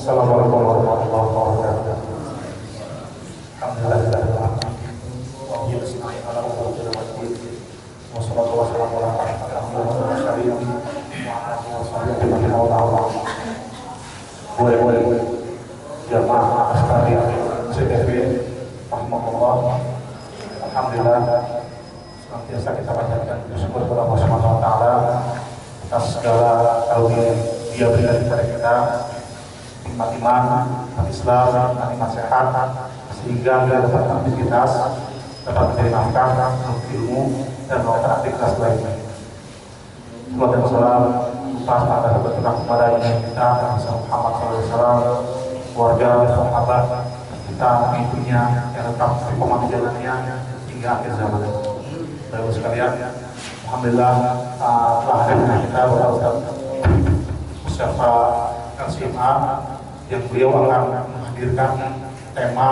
Assalamualaikum warahmatullahi wabarakatuh. Alhamdulillah. Wassalatu wassalamu ala asyrofil boleh jamaah sekalian CTV rahmatullah. Alhamdulillah, senantiasa kita panjatkan bersyukur kepada Allah Subhanahu wa taala atas segala karunia Dia berikan kepada kita, nikmat iman, nikmat Islam, nikmat sehat, sehingga kita dapat aktivitas, dapat mencari nafkah, ilmu, dan melakukan aktivitas lainnya. Salawat dan salam pada kepada kita Muhammad SAW, keluarga, sahabat kita, ibunya yang tetap berkomando jalannya hingga akhir zaman. Bapak sekalian, alhamdulillah telah hadir kita Bapak Ustaz Mustafa LCMA yang beliau akan menghadirkan tema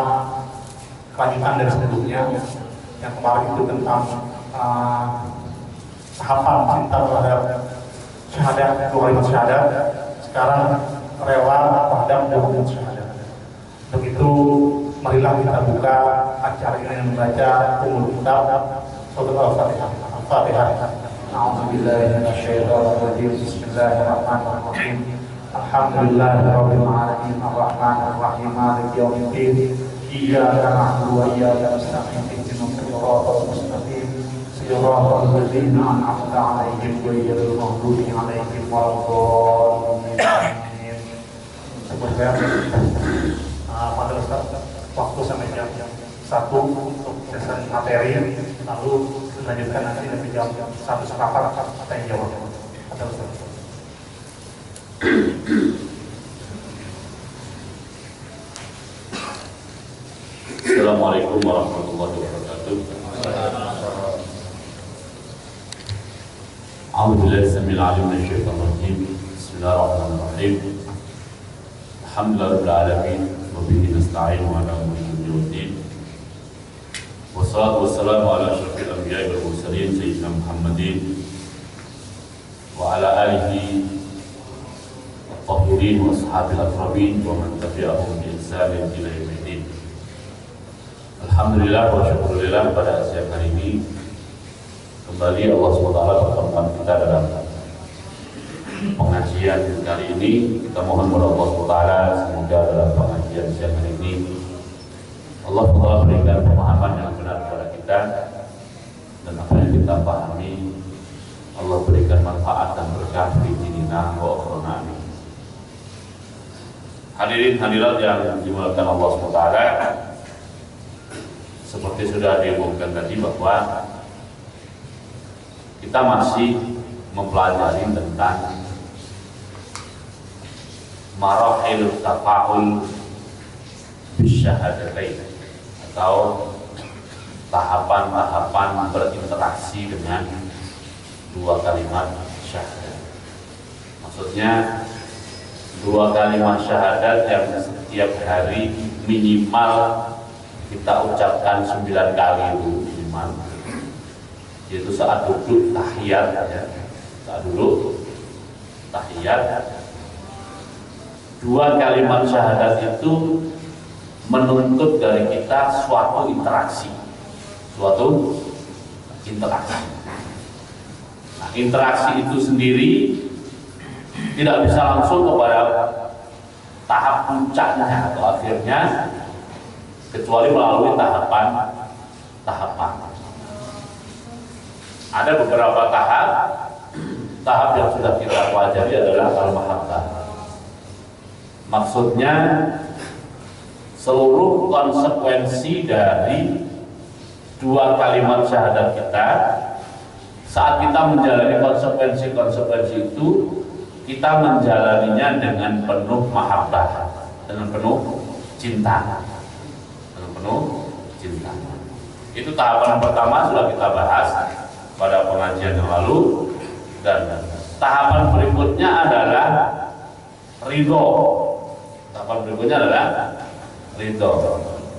kelanjutan dari sebelumnya yang kemarin itu tentang tahapan cinta terhadap syahadat, dua kalimat syahadat. Sekarang rela terhadap dua kalimat syahadat. Untuk itu marilah kita buka acara ini dengan membaca umul kitab surat Al-Fatihah. Al-Fatihah. A'udzubillahi minasyaitonir rajim. Bismillahirrahmanirrahim. Alhamdulillahirabbil alamin arrahmanir rahim maliki yaumiddin. Iyyaka na'budu wa iyyaka nasta'in ihdinas siratal mustaqim siratal ladzina an'amta 'alaihim ghairil maghdubi 'alaihim waladdallin. Sebenarnya pada waktu sampai jam 1 untuk sesi materi, lalu dilanjutkan nanti dari jam 1 seperempat apa yang jawab. Ada Ustaz. Assalamualaikum warahmatullahi wabarakatuh. A'udzubillahi samil alim minasyaitonir rajim. Bismillahirrahmanirrahim. Alhamdulillahirabbil alamin wa bihi nasta'inu ala umuri dunya. Wassalatu wassalamu ala asyrofil anbiya'i wal mursalin sayyidina Muhammadin wa ala alihi at-tahirin wa ashabil akrabin wa man tabi'ahum bi ihsanin ila yaumil. Alhamdulillah wa syukurillah, pada siang hari ini kembali Allah SWT berteman kita dalam pengajian kali ini. Kita mohon kepada Allah SWT semoga dalam pengajian siang hari ini Allah SWT berikan pemahaman yang benar kepada kita, dan apa yang kita pahami Allah berikan manfaat dan berkah di dinina wa akhrana. Hadirin hadirat yang dimuliakan Allah SWT, seperti sudah diumumkan tadi bahwa kita masih mempelajari tentang marahil tafa'ul bisyahadatain, atau tahapan-tahapan berinteraksi dengan dua kalimat syahadat. Maksudnya dua kalimat syahadat yang setiap hari minimal kita ucapkan 9 kali itu minimal, yaitu saat duduk tahiyat, ya. Saat duduk tahiyat, dua kalimat syahadat itu menuntut dari kita suatu interaksi. Nah, interaksi itu sendiri tidak bisa langsung kepada tahap puncaknya atau akhirnya, kecuali melalui tahapan. Ada beberapa tahap yang sudah kita pelajari adalah al-mahabbah. Maksudnya seluruh konsekuensi dari dua kalimat syahadat kita, saat kita menjalani konsekuensi itu, kita menjalaninya dengan penuh mahabbah, dengan penuh cinta. Itu tahapan pertama sudah kita bahas pada pengajian yang lalu, dan tahapan berikutnya adalah ridho.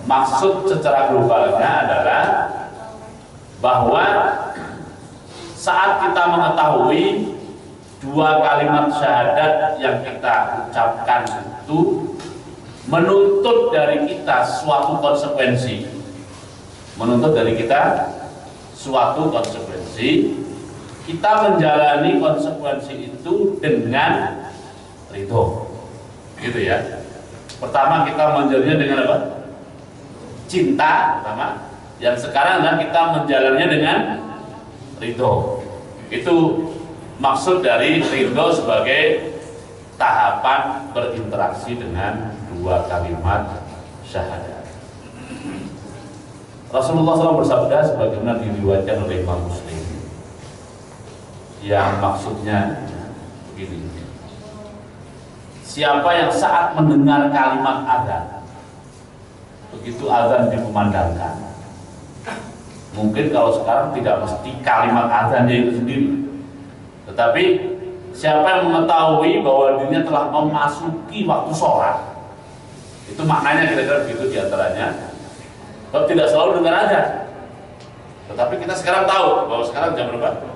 Maksud secara globalnya adalah bahwa saat kita mengetahui dua kalimat syahadat yang kita ucapkan itu menuntut dari kita suatu konsekuensi, kita menjalani konsekuensi itu dengan ridho, gitu ya. Pertama kita menjalannya dengan apa? Cinta pertama. Yang sekarang adalah kita menjalannya dengan ridho. Itu maksud dari ridho sebagai tahapan berinteraksi dengan dua kalimat syahadat. Rasulullah SAW bersabda sebagaimana diriwayatkan oleh Imam Muslim, yang maksudnya begini: siapa yang saat mendengar kalimat azan, begitu azan dikumandangkan, mungkin kalau sekarang tidak mesti kalimat azannya itu sendiri, tetapi siapa yang mengetahui bahwa dirinya telah memasuki waktu sholat, itu maknanya kira-kira begitu diantaranya. Kalau tidak selalu dengar azan, tetapi kita sekarang tahu bahwa sekarang jam berapa?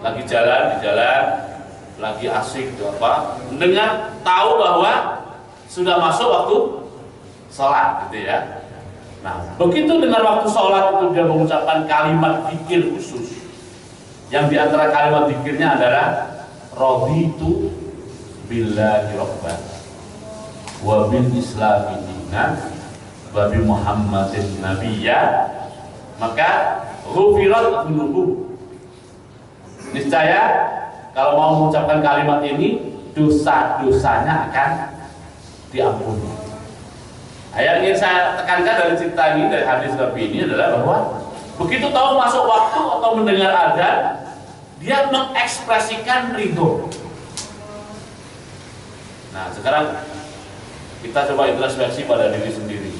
Lagi jalan di jalan, lagi asik gitu apa, mendengar, tahu bahwa sudah masuk waktu sholat, gitu ya. Nah, begitu dengar waktu sholat itu dia mengucapkan kalimat zikir khusus, yang diantara kalimat zikirnya adalah raditu billahi rabban wa bil islami dinan wa bi muhammadin nabiyya, maka ghufirat dzunubuh. Niscaya kalau mau mengucapkan kalimat ini, dosa-dosanya akan diampuni. Yang ingin saya tekankan dari cerita ini, dari hadis Nabi ini adalah bahwa begitu tahu masuk waktu atau mendengar azan, dia mengekspresikan ridho. Nah, sekarang kita coba introspeksi pada diri sendiri.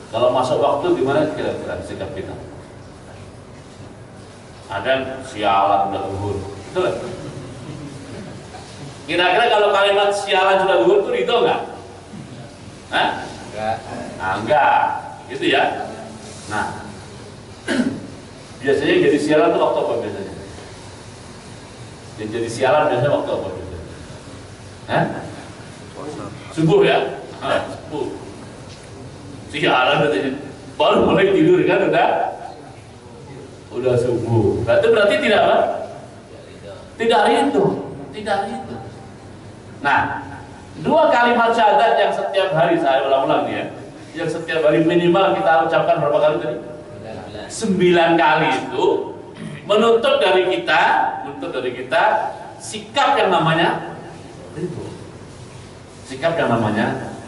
Kalau masuk waktu, gimana kira-kira sikap kita? Ada sialan udah zuhur, betul nggak? Kira-kira kalau kalimat sialan sudah zuhur itu ridho nggak? Hah? Enggak. Nah, enggak, gitu ya. Nah, biasanya jadi sialan itu waktu apa biasanya? Jadi sialan biasanya waktu apa biasanya? Hah? Subuh ya? Subuh. Sialan katanya. Baru mulai tidur kan udah subuh. Berarti tidak apa? Tidak rindu. Nah, dua kalimat syahadat yang setiap hari, saya ulang-ulang nih ya, yang setiap hari minimal kita ucapkan berapa kali tadi? 9 kali itu menuntut dari kita sikap yang namanya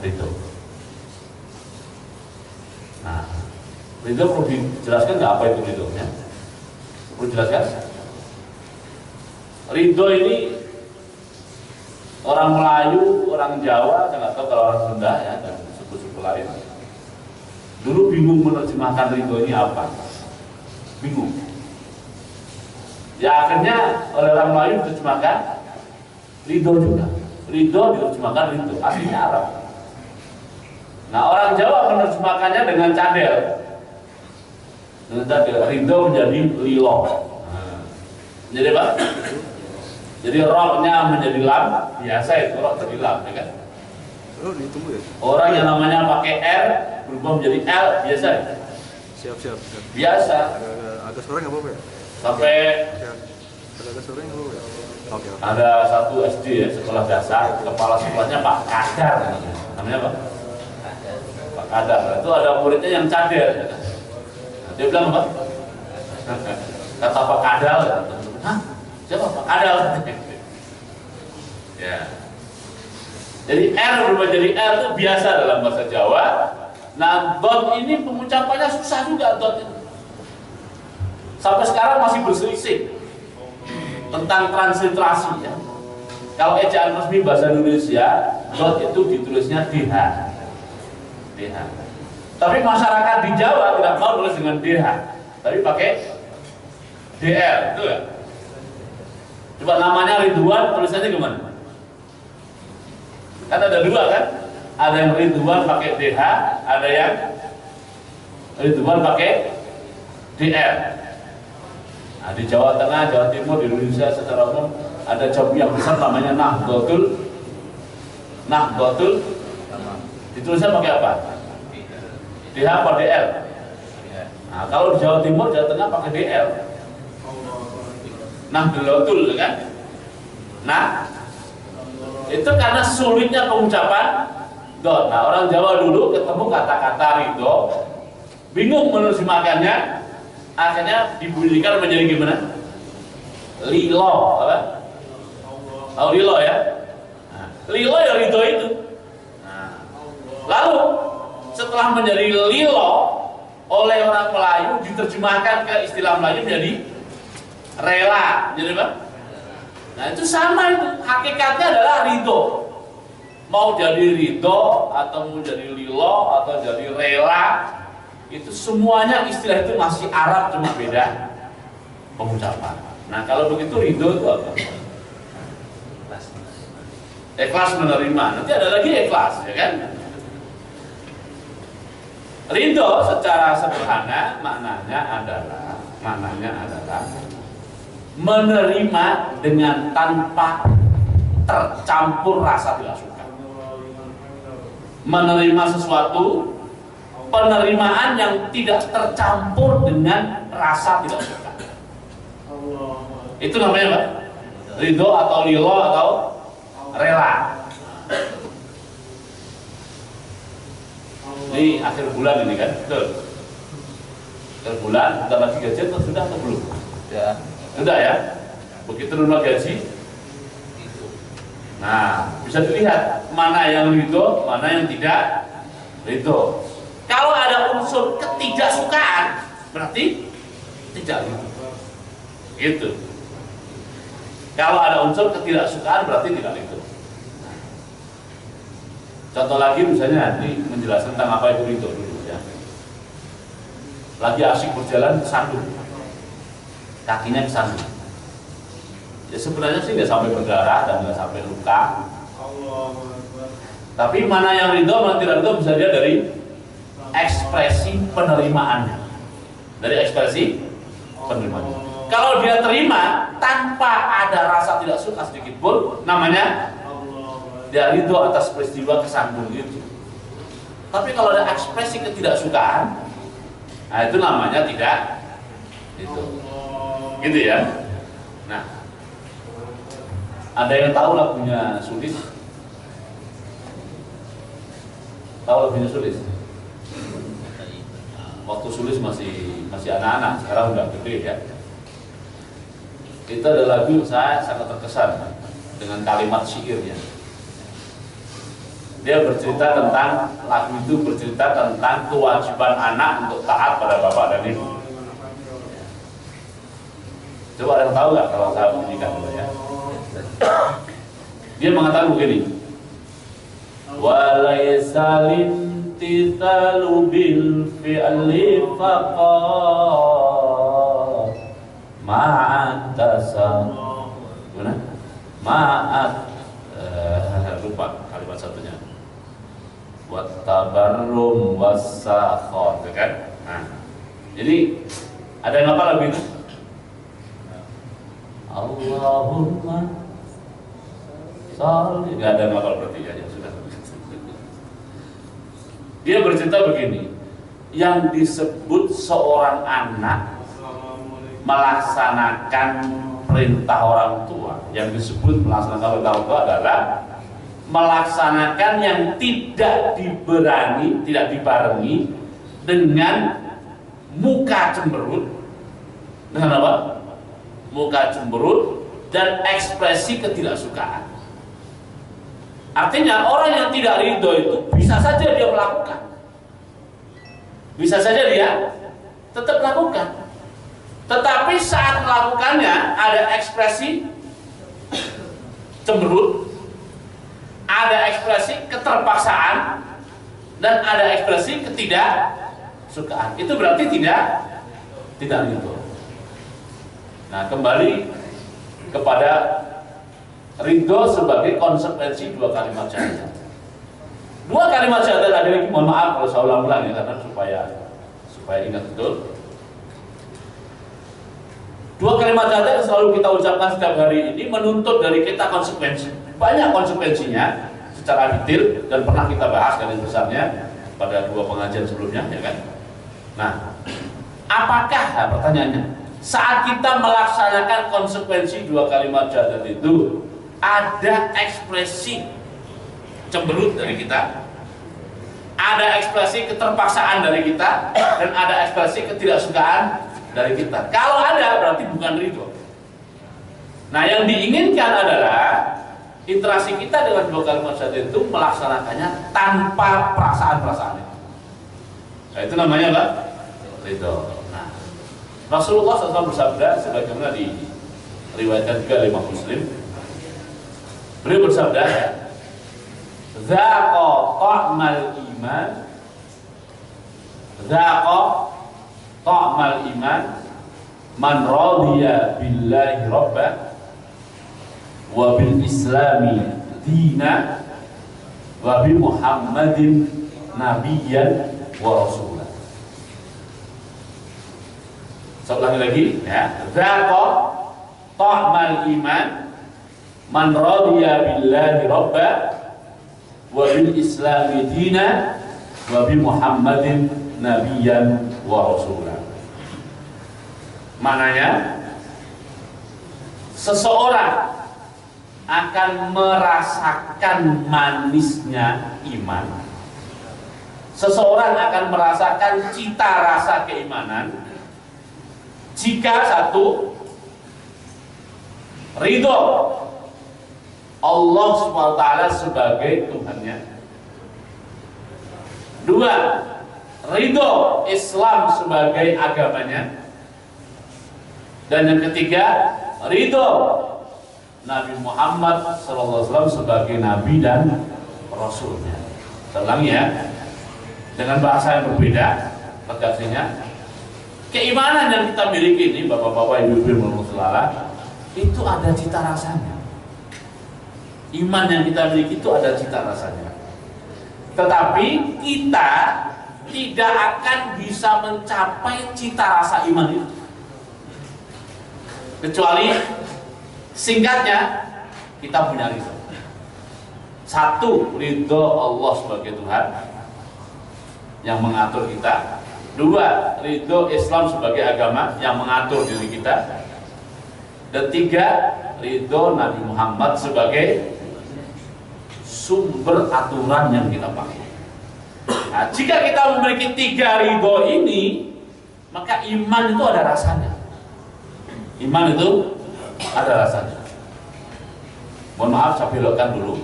ridho. Nah, ridho perlu dijelaskan nggak apa itu ridhonya? Perlu dijelaskan? Ridho ini orang Melayu, orang Jawa, saya nggak tahu kalau orang Sunda ya, dan suku-suku lain, dulu bingung menerjemahkan ridho ini apa, bingung. Ya akhirnya oleh orang Melayu diterjemahkan ridho juga. Ridho diterjemahkan ridho, aslinya Arab. Nah, orang Jawa menerjemahkannya dengan cadel. Ridho menjadi lilo. Jadi apa? Jadi rohnya menjadi lam, biasa itu roh jadi lam, ya kan? Oh, ditunggu ya? Orang yang namanya pakai R berubah menjadi L, biasa. Siap. Biasa. Agak sore nggak apa-apa ya? Sampai Agak sore nggak apa-apa ya? Oke. ada satu SD ya, sekolah dasar, kepala sekolahnya Pak Kadar, namanya apa? Pak Kadar. Itu ada muridnya yang cadel. Nah, dia bilang apa? Kata Pak Kadal, hah? Siapa Pak Kadal? Ya. Jadi R berubah jadi R itu biasa dalam bahasa Jawa. Nah, dot ini pengucapannya susah juga dot itu. Sampai sekarang masih berselisih tentang transliterasi ya. Kalau ejaan resmi bahasa Indonesia, dot itu ditulisnya DH. Tapi masyarakat di Jawa tidak mau tulis dengan DH, tapi pakai DR, itu ya. Coba namanya Ridwan, tulisannya gimana? Kan ada dua kan? Ada yang Ridwan pakai DH, ada yang Ridwan pakai DR. Nah, di Jawa Tengah, Jawa Timur, di Indonesia secara umum ada jam yang besar namanya Nahdlatul Ditulisnya pakai apa? DH atau DL? Nah, kalau di Jawa Timur, Jawa Tengah pakai DL. Nahdlatul kan? Nah, itu karena sulitnya pengucapan dot. Nah, orang Jawa dulu ketemu kata-kata ridho, bingung menerjemahkannya, akhirnya dibunyikan menjadi gimana? Lilo, apa? Tahu lilo ya? Nah, lilo ya ridho itu. Nah, lalu setelah menjadi lilo oleh orang Melayu diterjemahkan ke istilah Melayu menjadi rela, jadi apa? Nah itu sama itu, hakikatnya adalah ridho. Mau jadi ridho atau mau jadi lilo atau jadi rela, itu semuanya istilah itu masih Arab, cuma beda pengucapan. Nah kalau begitu ridho itu apa? Ikhlas menerima. Nanti ada lagi ikhlas, ya kan? Ridho secara sederhana maknanya adalah menerima dengan tanpa tercampur rasa tidak suka. Menerima sesuatu, penerimaan yang tidak tercampur dengan rasa tidak suka. Itu namanya apa? Ridho atau lilo atau rela. Ini akhir bulan ini kan, betul. Akhir bulan, kita lagi gajian atau sudah atau belum? Ya. Sudah ya. Begitu rumah gaji. Nah, bisa dilihat mana yang ridho, mana yang tidak ridho. Kalau ada unsur ketidaksukaan, berarti tidak ridho. Gitu. Kalau ada unsur ketidaksukaan, berarti tidak ridho. Contoh lagi misalnya ini menjelaskan tentang apa itu ridho dulu ya. Lagi asik berjalan kesandung, kakinya kesandung. Ya sebenarnya sih nggak sampai berdarah dan nggak sampai luka. Tapi mana yang ridho, mana tidak ridho bisa dia dari ekspresi penerimaannya. Dari ekspresi penerimaan. Kalau dia terima tanpa ada rasa tidak suka sedikit pun, namanya dia ridho atas peristiwa kesandung itu. Tapi kalau ada ekspresi ketidaksukaan, nah itu namanya tidak itu. Gitu ya. Nah, ada yang tahu lagunya Sulis? Tahu lagunya Sulis? Waktu Sulis masih anak-anak, sekarang udah gede ya. Itu ada lagu yang saya sangat terkesan dengan kalimat syairnya. Dia bercerita tentang, lagu itu bercerita tentang kewajiban anak untuk taat pada bapak dan ibu. Coba ada yang tahu nggak kalau saya bunyikan dulu ya? Dia mengatakan begini, walaysa limtithalu bil fi'li faqat ma'at tasam, gimana? Ma'at lupa kalimat satunya. Wattabarrum wassakhor, kan? Nah, jadi ada yang apa lagu itu? Allahumma sholli, nggak ada yang apa berarti ya sudah. Dia bercerita begini, yang disebut seorang anak melaksanakan perintah orang tua, yang disebut melaksanakan perintah orang tua adalah melaksanakan yang tidak dibarengi dengan muka cemberut. Dengan apa? Muka cemberut dan ekspresi ketidaksukaan. Artinya orang yang tidak ridho itu bisa saja dia melakukan, bisa saja dia tetap melakukan, tetapi saat melakukannya ada ekspresi cemberut, ada ekspresi keterpaksaan, dan ada ekspresi ketidaksukaan. Itu berarti tidak ridho. Nah, kembali kepada ridho sebagai konsekuensi dua kalimat syahadat. Dua kalimat syahadat ada lagi, mohon maaf kalau saya ulang-ulang ya, karena supaya ingat betul. Dua kalimat syahadat yang selalu kita ucapkan setiap hari ini menuntut dari kita konsekuensi. Banyak konsekuensinya secara detail dan pernah kita bahas garis besarnya pada 2 pengajian sebelumnya, ya kan? Nah, apakah, pertanyaannya, saat kita melaksanakan konsekuensi 2 kalimat syahadat itu ada ekspresi cemberut dari kita, ada ekspresi keterpaksaan dari kita, dan ada ekspresi ketidaksukaan dari kita? Kalau ada, berarti bukan ridho. Nah, yang diinginkan adalah interaksi kita dengan 2 kalimat syahadat itu melaksanakannya tanpa perasaan-perasaan itu. Nah, itu namanya apa? Ridho. Nah, Rasulullah SAW bersabda sebagaimana diriwayatkan juga oleh Imam Muslim. Beliau bersabda, "Dzaqa ta'mal iman, dzaqa ta'mal iman, man radiya billahi rabban wa bil islami dina wa bi Muhammadin nabiyyan wa rasulah." Saya ulangi lagi, ya. Dzaqa ta'mal iman, man radiya billahi rabban wa bil islami dina wa bi Muhammadin nabiyyan wa rasulah. Maknanya, seseorang akan merasakan manisnya iman. Seseorang akan merasakan cita rasa keimanan jika satu, ridho Allah SWT sebagai Tuhannya. 2, ridho Islam sebagai agamanya. Dan yang ketiga, ridho Nabi Muhammad SAW sebagai Nabi dan Rasulnya. Saya ulangi ya, dengan bahasa yang berbeda tegasnya. Keimanan yang kita miliki ini, bapak-bapak, ibu-ibu itu ada cita rasanya. Iman yang kita miliki itu ada cita rasanya. Tetapi kita tidak akan bisa mencapai cita rasa iman itu, kecuali singkatnya kita punya ridho. 1, ridho Allah sebagai Tuhan yang mengatur kita. 2, ridho Islam sebagai agama yang mengatur diri kita. Dan 3, ridho Nabi Muhammad sebagai sumber aturan yang kita pakai. Nah, jika kita memiliki 3 ridho ini, maka iman itu ada rasanya. Iman itu ada rasanya. Mohon maaf, saya belokkan dulu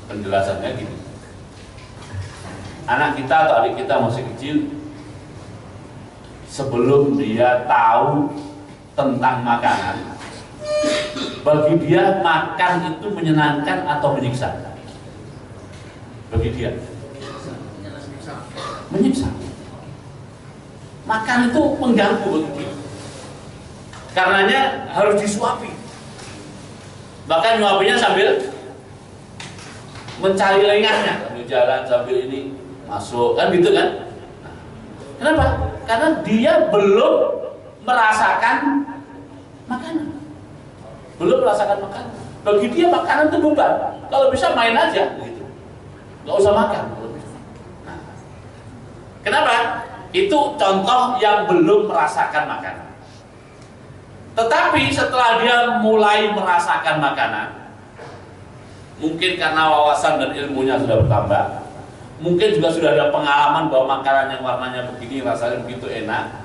penjelasannya gini. Anak kita atau adik kita masih kecil, sebelum dia tahu tentang makanan, bagi dia makan itu menyenangkan atau menyiksa? Bagi dia menyiksa. Makan itu mengganggu bagi dia. Karenanya harus disuapi. Bahkan nyuapinya sambil mencari lengannya, sambil jalan, sambil ini masuk, kan gitu kan? Kenapa? Karena dia belum merasakan makanan. Belum merasakan makanan. Bagi dia makanan itu beban. Kalau bisa main aja gitu. Gak usah makan. Nah, kenapa? Itu contoh yang belum merasakan makanan. Tetapi setelah dia mulai merasakan makanan, mungkin karena wawasan dan ilmunya sudah bertambah, mungkin juga sudah ada pengalaman bahwa makanan yang warnanya begini rasanya begitu enak.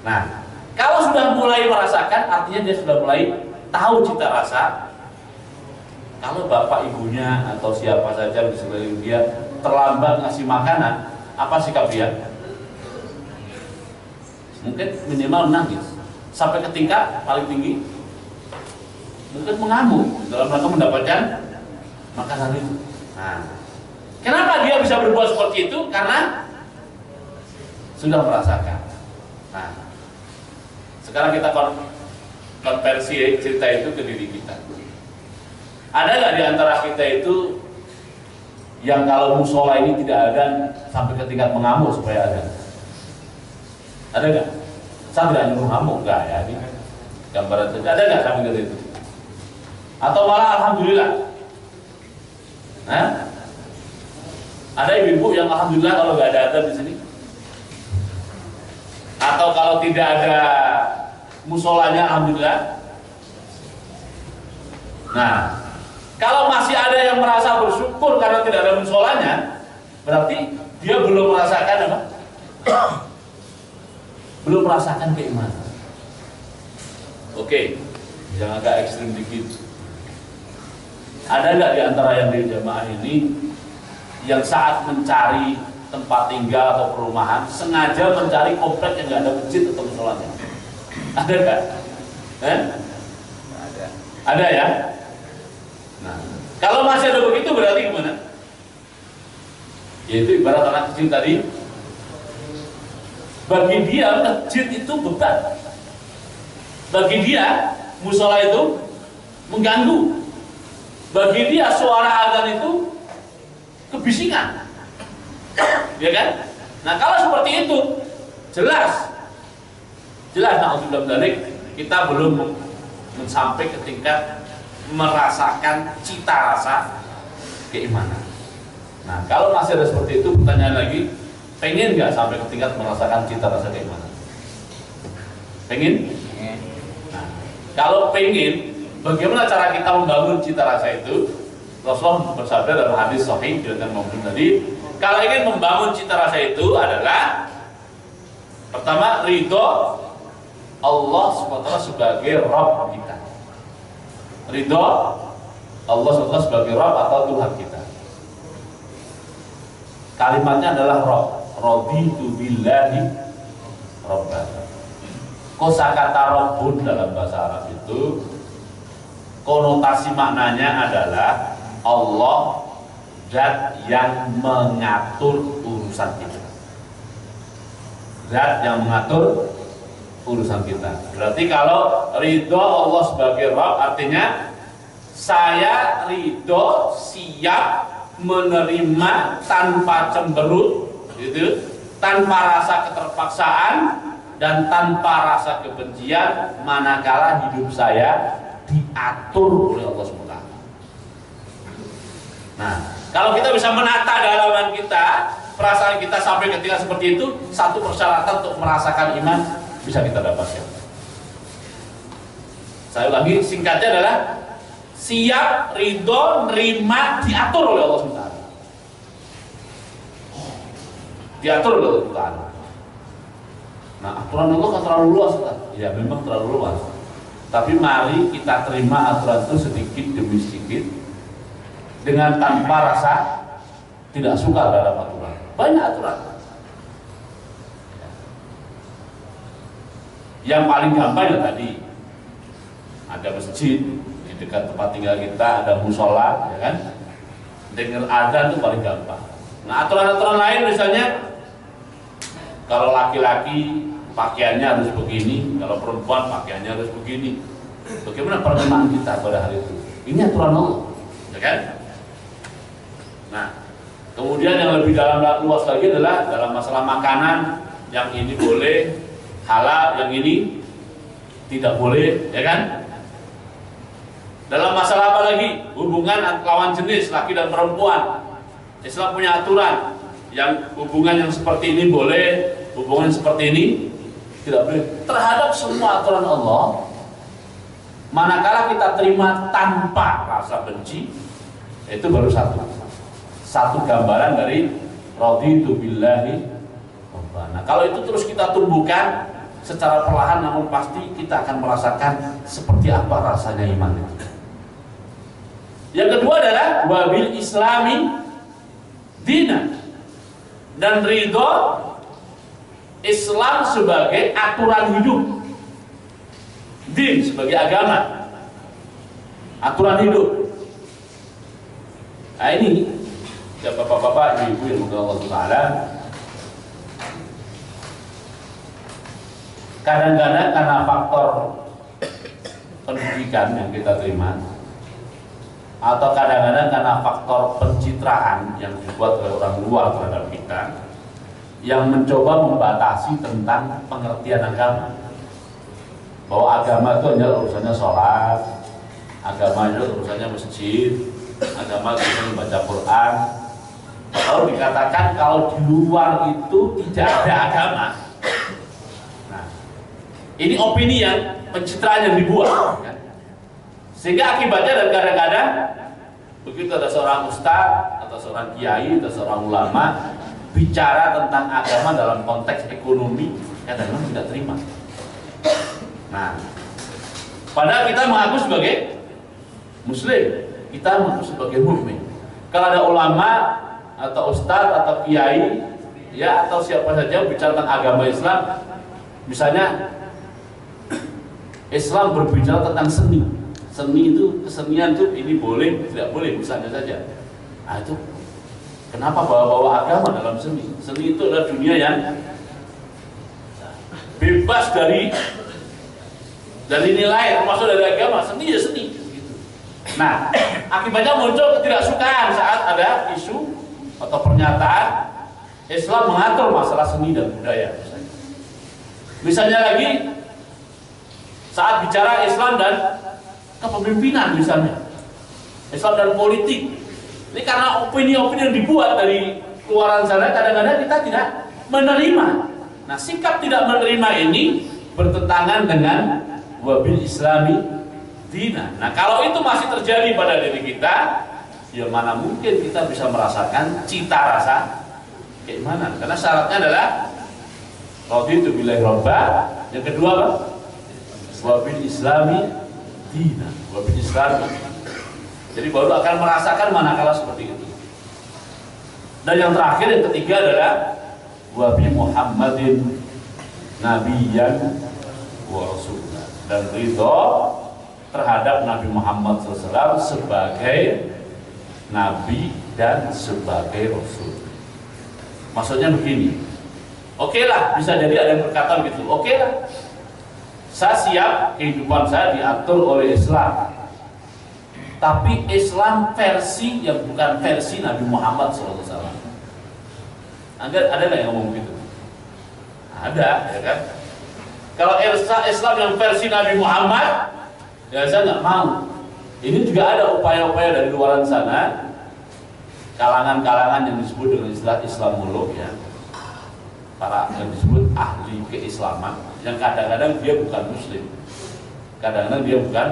Nah, kalau sudah mulai merasakan, artinya dia sudah mulai tahu cita rasa. Kalau bapak ibunya atau siapa saja di sekeliling dia terlambat ngasih makanan, apa sikap dia? Mungkin minimal menangis, sampai ke tingkat paling tinggi mungkin mengamuk dalam rangka mendapatkan makanan itu. Nah, kenapa dia bisa berbuat seperti itu? Karena sudah merasakan. Nah, sekarang kita konversi cerita itu ke diri kita. Ada nggak di antara kita itu yang kalau musola ini tidak ada sampai ke tingkat mengamuk supaya ada? Ada nggak? Saya tidak nyuruh ngamuk, nggak ya? Ini gambaran saja. Ada nggak sampai ke situ? Atau malah alhamdulillah. Hah? Ada ibu-ibu yang alhamdulillah kalau nggak ada adzan di sini, atau kalau tidak ada musolanya alhamdulillah. Nah, kalau masih ada yang merasa bersyukur karena tidak ada musolanya, berarti dia belum merasakan apa? Belum merasakan keimanan. Oke, yang agak ekstrim dikit. Ada nggak di antara yang di jamaah ini yang saat mencari tempat tinggal atau perumahan sengaja mencari komplek yang nggak ada masjid atau musolanya? Ada nggak? Ada. Ada ya. Nah, kalau masih ada begitu berarti gimana? Yaitu ibarat anak kecil tadi. Bagi dia masjid itu beban. Bagi dia musola itu mengganggu. Bagi dia suara azan itu kebisingan. Ya kan? Nah, kalau seperti itu jelas na'udzubillah dzalik, kita belum sampai ke tingkat merasakan cita rasa keimanan. Nah, kalau masih ada seperti itu, pertanyaan lagi, pengen nggak sampai ke tingkat merasakan cita rasa keimanan? Pengen? Nah, kalau pengen, bagaimana cara kita membangun cita rasa itu? Rasulullah bersabda dalam hadis sahih dengan Muslim tadi, kalau ingin membangun cita rasa itu adalah pertama, ridho Allah SWT sebagai Rabb kita. Ridho Allah SWT sebagai Rabb atau Tuhan kita. Kalimatnya adalah Rabb. Raditu billahi Rabban. Kosakata Rabbun dalam bahasa Arab itu konotasi maknanya adalah Allah zat yang mengatur urusan kita. Zat yang mengatur urusan kita. Berarti kalau ridho Allah sebagai Rabb artinya saya ridho, siap menerima tanpa cemberut, gitu, tanpa rasa keterpaksaan dan tanpa rasa kebencian manakala hidup saya diatur oleh Allah SWT. Nah, kalau kita bisa menata dalaman kita, perasaan kita sampai ketika seperti itu, satu persyaratan untuk merasakan iman bisa kita dapatkan. Saya ulangi, singkatnya adalah siap, ridho, nerima, diatur oleh Allah SWT. Diatur oleh Allah SWT. Nah, aturan Allah kan terlalu luas, kan? Ya memang terlalu luas. Tapi mari kita terima aturan itu sedikit demi sedikit, dengan tanpa rasa tidak suka terhadap aturan. Banyak aturan. Yang paling gampang ya tadi, ada masjid di dekat tempat tinggal kita, ada musola, ya kan? Dengar azan itu paling gampang. Nah, aturan-aturan lain misalnya, kalau laki-laki pakaiannya harus begini, kalau perempuan pakaiannya harus begini. Bagaimana penerimaan kita pada hari itu? Ini aturan Allah, ya kan? Nah, kemudian yang lebih dalam luas lagi adalah dalam masalah makanan, yang ini boleh halal, yang ini tidak boleh, ya kan? Dalam masalah apa lagi? Hubungan lawan jenis laki dan perempuan. Islam punya aturan, yang hubungan yang seperti ini boleh, hubungan seperti ini tidak boleh. Terhadap semua aturan Allah, manakala kita terima tanpa rasa benci, itu baru satu gambaran dari raditu billahi. Nah, kalau itu terus kita tumbuhkan secara perlahan, namun pasti kita akan merasakan seperti apa rasanya iman itu. Yang kedua adalah wabil islami dina, dan ridho Islam sebagai aturan hidup, din sebagai agama, aturan hidup. Nah ini ya bapak-bapak, ibu-ibu yang dimuliakan Allah Ta'ala, kadang-kadang karena faktor pendidikan yang kita terima, atau kadang-kadang karena faktor pencitraan yang dibuat oleh orang luar terhadap kita, yang mencoba membatasi tentang pengertian agama, bahwa agama itu hanya urusannya sholat, agama itu urusannya masjid, agama kita membaca Quran. Kalau dikatakan kalau di luar itu tidak ada agama. Nah, ini opini yang pencitraan yang dibuat. Ya. Sehingga akibatnya dan kadang-kadang begitu ada seorang ustaz atau seorang kiai atau seorang ulama bicara tentang agama dalam konteks ekonomi, kadang-kadang tidak terima. Nah, padahal kita mengaku sebagai muslim, kita mengaku sebagai mukmin. Kalau ada ulama atau ustaz atau kiai, ya atau siapa saja bicara tentang agama Islam, misalnya Islam berbicara tentang seni. Seni itu, kesenian itu ini boleh, tidak boleh, misalnya saja. Nah itu, kenapa bawa-bawa agama dalam seni? Seni itu adalah dunia yang bebas dari nilai, termasuk dari agama. Seni ya seni. Nah, akibatnya muncul ketidaksukaan saat ada isu atau pernyataan Islam mengatur masalah seni dan budaya. Misalnya lagi, saat bicara Islam dan kepemimpinan misalnya, Islam dan politik, ini karena opini-opini yang dibuat dari keluaran sana, kadang-kadang kita tidak menerima. Nah, sikap tidak menerima ini bertentangan dengan wabil islami dina. Nah, kalau itu masih terjadi pada diri kita, ya mana mungkin kita bisa merasakan cita rasa keimanan. Karena syaratnya adalah raditu billahi robba, yang kedua apa? Wabil islami dina, wabil islami. Jadi baru akan merasakan manakala seperti itu. Dan yang terakhir, yang ketiga adalah wabi Muhammadin nabiyyan wa rasulullah, dan ridho terhadap Nabi Muhammad SAW sebagai nabi dan sebagai rasul. Maksudnya begini, oke lah, bisa jadi ada yang berkata begitu, oke lah, saya siap kehidupan saya diatur oleh Islam, tapi Islam versi yang bukan versi Nabi Muhammad SAW. Ada nggak yang ngomong gitu? Ada, ya kan? Kalau Islam yang versi Nabi Muhammad, ya saya nggak mau. Ini juga ada upaya-upaya dari luaran sana, kalangan-kalangan yang disebut dengan istilah Islamolog, ya, para yang disebut ahli keislaman, yang kadang-kadang dia bukan muslim, kadang-kadang dia bukan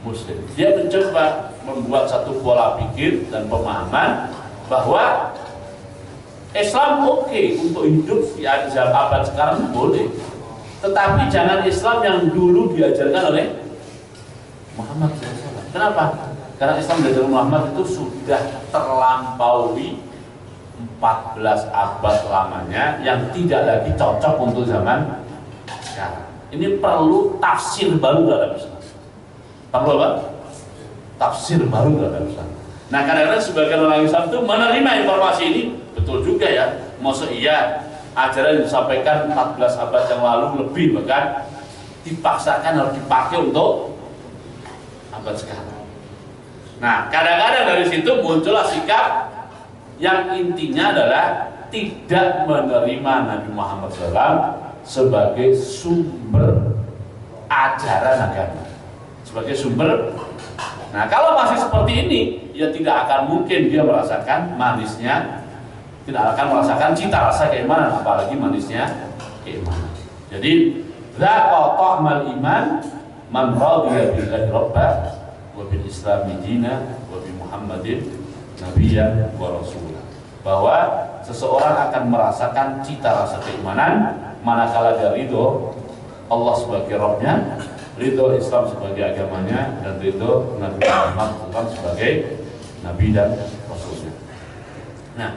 muslim. Dia mencoba membuat satu pola pikir dan pemahaman bahwa Islam oke untuk hidup di abad sekarang boleh, tetapi jangan Islam yang dulu diajarkan oleh Muhammad SAW. Kenapa? Karena Islam diajarkan Muhammad itu sudah terlampaui 14 abad lamanya, yang tidak lagi cocok untuk zaman sekarang. Ini perlu tafsir baru dalam Islam. Perlu apa? Tafsir baru dalam Islam. Nah, kadang-kadang sebagian orang Islam itu menerima informasi ini, betul juga ya. Maksud iya, ajaran yang disampaikan 14 abad yang lalu lebih, bahkan dipaksakan harus dipakai untuk abad sekarang. Nah, kadang-kadang dari situ muncullah sikap yang intinya adalah tidak menerima Nabi Muhammad SAW sebagai sumber ajaran agama, sebagai sumber. Nah, kalau masih seperti ini, ya tidak akan mungkin dia merasakan manisnya, tidak akan merasakan cita rasa keimanan, apalagi manisnya keimanan. Jadi, la ta'mal iman man radiya billahi rabba wa bil islami dina wa bi Muhammadin nabiyyan wa rasulah. Bahwa seseorang akan merasakan cita rasa keimanan manakala dia ridho Allah sebagai Rabbnya, ridho Islam sebagai agamanya, dan ridho Nabi Muhammad SAW sebagai Nabi dan Rasulnya. Nah,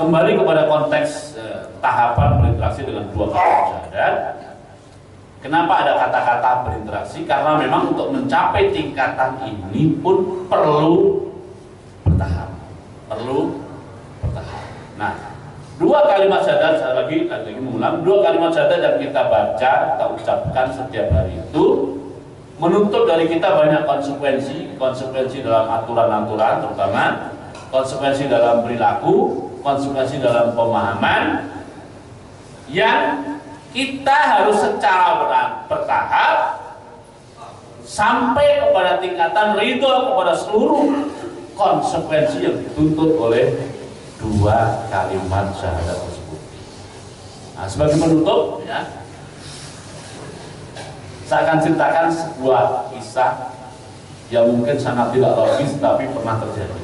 kembali kepada konteks tahapan berinteraksi dengan dua kalimat syahadat. Kenapa ada kata-kata berinteraksi? Karena memang untuk mencapai tingkatan ini pun perlu bertahap, Nah, dua kalimat syahadat, saya lagi mengulang, dua kalimat syahadat yang kita baca, kita ucapkan setiap hari itu menuntut dari kita banyak konsekuensi dalam aturan-aturan, terutama konsekuensi dalam perilaku, konsekuensi dalam pemahaman, yang kita harus secara bertahap sampai kepada tingkatan ridho kepada seluruh konsekuensi yang dituntut oleh dua kalimat syahadat tersebut. Nah, sebagai penutup, ya, saya akan ceritakan sebuah kisah yang mungkin sangat tidak logis tapi pernah terjadi.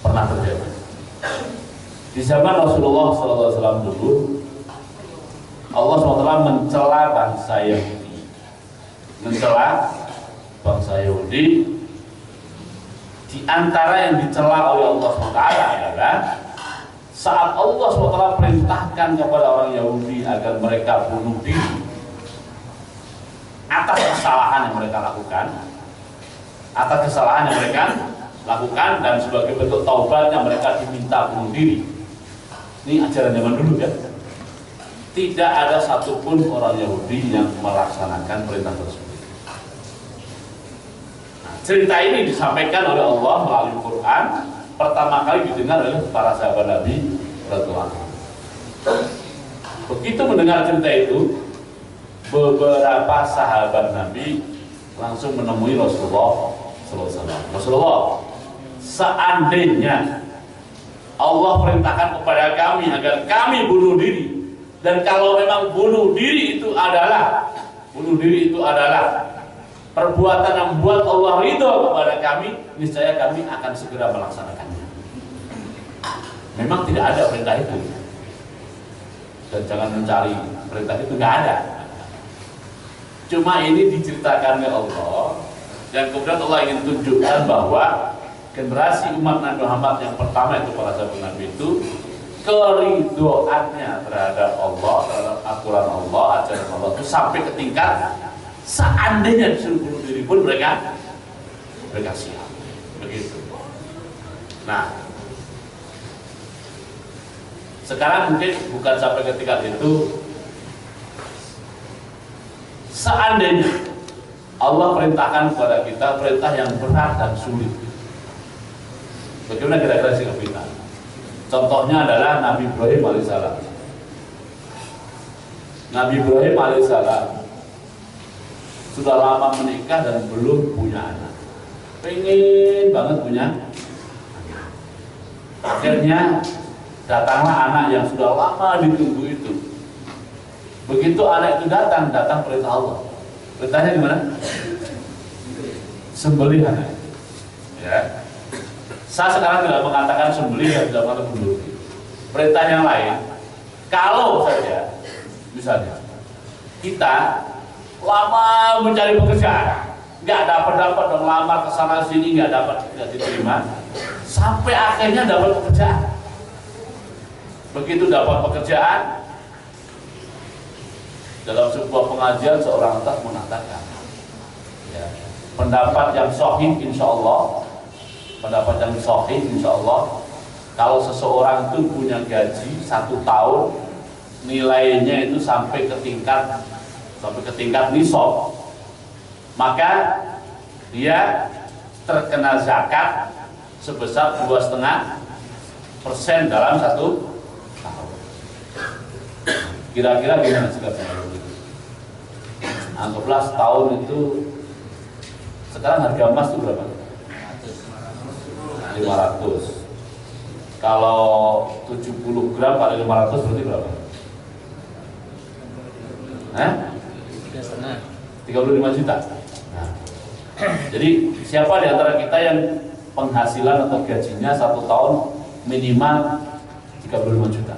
Pernah terjadi. Di zaman Rasulullah SAW dulu, Allah SWT mencela bangsa Yahudi. Mencela bangsa Yahudi. Di antara yang dicela oleh Allah SWT adalah saat Allah SWT perintahkan kepada orang Yahudi agar mereka bunuh diri atas kesalahan yang mereka lakukan, dan sebagai bentuk taubatnya mereka diminta bunuh diri. Ini ajaran zaman dulu, ya. Tidak ada satupun orang Yahudi yang melaksanakan perintah tersebut. Nah, cerita ini disampaikan oleh Allah melalui Quran, pertama kali didengar oleh para sahabat Nabi radhiyallahu anhu. Begitu mendengar cerita itu, beberapa sahabat Nabi langsung menemui Rasulullah SAW. Rasulullah, seandainya Allah perintahkan kepada kami agar kami bunuh diri, dan kalau memang bunuh diri itu adalah perbuatan yang membuat Allah ridho kepada kami, niscaya kami akan segera melaksanakannya. Memang tidak ada perintah itu, dan jangan mencari perintah itu, nggak ada. Cuma ini diceritakan oleh Allah, dan kemudian Allah ingin tunjukkan bahwa generasi umat Nabi Muhammad yang pertama itu para sahabat Nabi itu keridoannya terhadap Allah, terhadap aturan Allah, ajaran Allah itu sampai ke tingkat seandainya disuruh bunuh diri pun mereka siap. Begitu. Nah, sekarang mungkin bukan sampai ke tingkat itu. Seandainya Allah perintahkan kepada kita perintah yang berat dan sulit, bagaimana kira-kira sikap kita? Contohnya adalah Nabi Ibrahim alaihissalam. Nabi Ibrahim alaihissalam sudah lama menikah dan belum punya anak. Pengen banget punya. Akhirnya datanglah anak yang sudah lama ditunggu itu. Begitu anak itu datang perintah Allah. Perintahnya gimana? Sembelih anak. Ya. Saya sekarang tidak mengatakan sembelih, yang tidak mengatakan bunuh. Perintah yang lain, kalau saja misalnya kita lama mencari pekerjaan, nggak dapat dong, lamar kesana sini nggak diterima, sampai akhirnya dapat pekerjaan. Begitu dapat pekerjaan, dalam sebuah pengajian seorang ustaz mengatakan, ya, pendapat yang sahih insya Allah, kalau seseorang itu punya gaji 1 tahun nilainya itu sampai ke tingkat nisab, maka dia terkena zakat sebesar 2,5% dalam 1 tahun. Kira-kira gimana sikapnya? Anggaplah setahun itu, sekarang harga emas itu berapa? 500. Kalau 70 gram kali 500 berarti berapa? 35 juta. Nah, jadi siapa di antara kita yang penghasilan atau gajinya 1 tahun minimal 35 juta?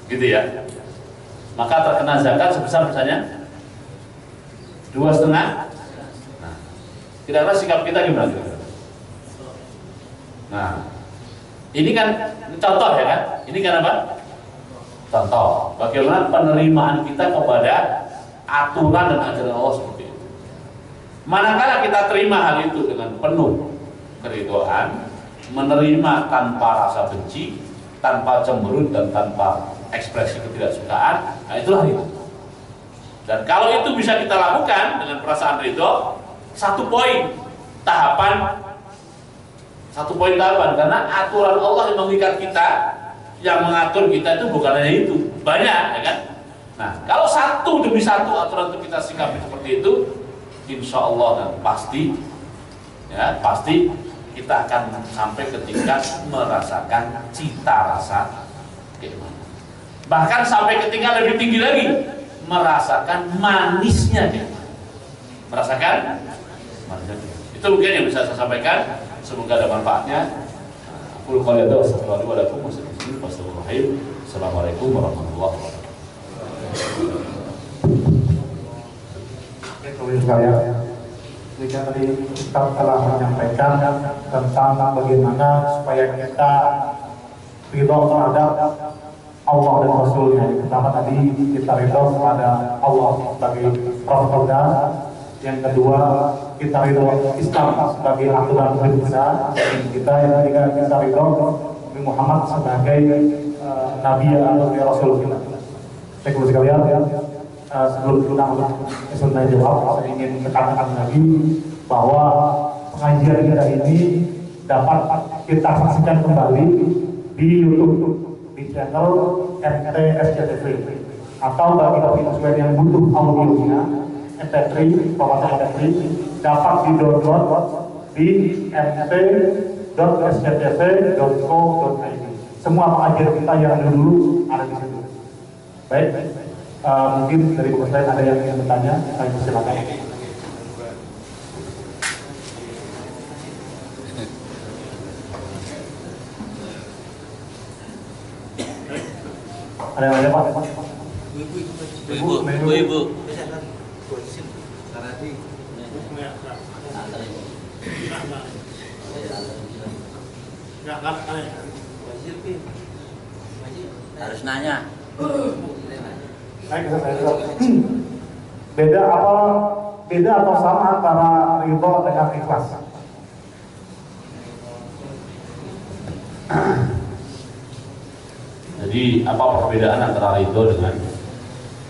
Gitu ya. Maka terkena zakat sebesar misalnya 2,5. Nah, kira-kira sikap kita gimana? Nah, ini kan contoh ya kan? Ini kan apa? Contoh bagaimana penerimaan kita kepada aturan dan ajaran Allah seperti itu. Manakala kita terima hal itu dengan penuh keridhaan, menerima tanpa rasa benci, tanpa cemberut dan tanpa ekspresi ketidaksukaan, nah itulah itu. Dan kalau itu bisa kita lakukan dengan perasaan ridho, satu poin tahapan, karena aturan Allah yang mengikat kita, yang mengatur kita itu bukan hanya itu, banyak, ya kan? Nah, kalau satu demi satu aturan itu kita sikapi seperti itu, insya Allah dan pasti ya pasti kita akan sampai ketika merasakan cita rasa keimanan. Bahkan sampai ketika lebih tinggi lagi, merasakan manisnya keimanan. Merasakan manisnya. Itu mungkin yang bisa saya sampaikan. Semoga ada manfaatnya. Assalamualaikum warahmatullahi wabarakatuh. Jika tadi kita telah menyampaikan tentang bagaimana supaya kita ridho terhadap Allah dan Rasulnya. Yang pertama tadi kita ridho kepada Allah sebagai Rasulullah. Yang kedua kita ridho Islam sebagai aturan hidup kita. Kita yang ketiga kita ridho Nabi Muhammad sebagai Nabi atau Rasul kita. Baik sekalian ya. Sebelum kita jawab, saya ingin tekankan lagi bahwa pengajian kita ini dapat kita saksikan kembali di YouTube di channel MT SCTV, atau bagi konsumen yang butuh audionya MP3, format MP3 dapat di-download di mt.sctv.co.id. Semua pengajian kita yang dulu ada di situ. Baik. Mungkin dari buku lain ada yang ingin bertanya, saya silakan. Ada yang lain Pak? Ibu. Harus nanya. Beda atau sama antara ridho dengan ikhlas? Jadi apa perbedaan antara ridho dengan